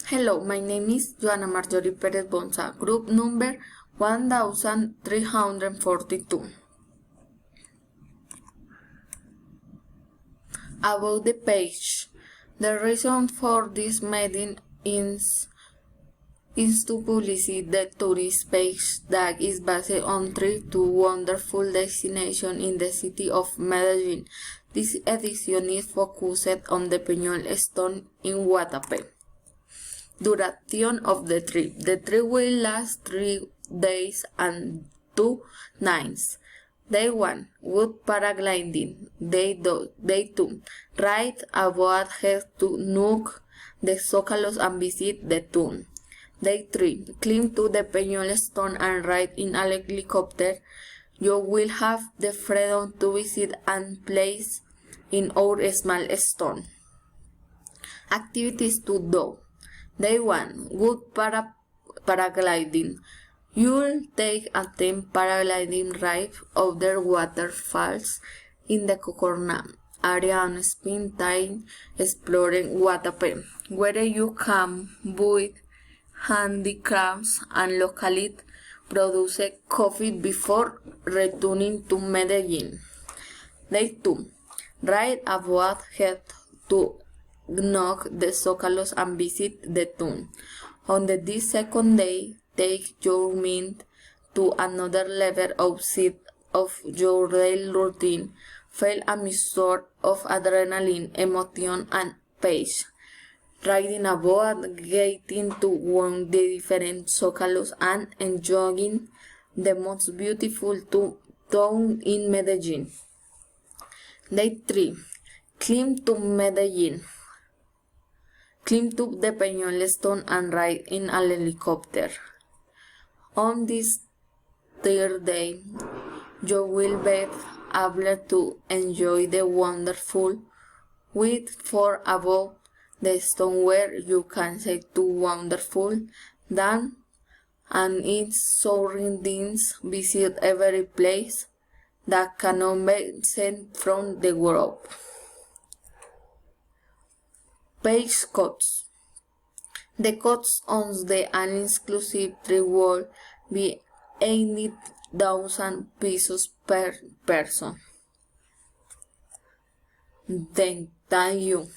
Hello, my name is Joana Marjorie Perez Bonza, group number 1342. About the page. The reason for this meeting is to publicize the tourist page that is based on two wonderful destinations in the city of Medellin. This edition is focused on the Peñol Stone in Guatapé. Duration of the trip. The trip will last 3 days and 2 nights. Day 1. Wood paragliding. Day 2. Ride a boat head to Nuuk the Zócalos and visit the tomb. Day 3. Climb to the Peñol Stone and ride in a helicopter. You will have the freedom to visit and place in our small stone. Activities to do. Day 1. Wood paragliding. You'll take a 10 paragliding ride over waterfalls in the Cocorná area and spend time exploring Guatapé, where you can buy handicrafts and locally produced coffee before returning to Medellin. Day 2. Ride a boat head to Nuuk the Zócalos and visit the tomb. On this second day, take your mind to another level of your daily routine. Feel a mixture of adrenaline, emotion, and pace. Riding a boat, getting to one the different Zócalos, and enjoying the most beautiful town in Medellin. Day 3. Climb to Medellin. Climb to the Peñol Stone and ride in a helicopter. On this third day, you will be able to enjoy the wonderful view for above the stone where you can see two wonderful dams and its surroundings. Visit every place that cannot be seen from the world. Page costs. The cost on the all-inclusive trip will be 80,000 pesos per person. Then, thank you.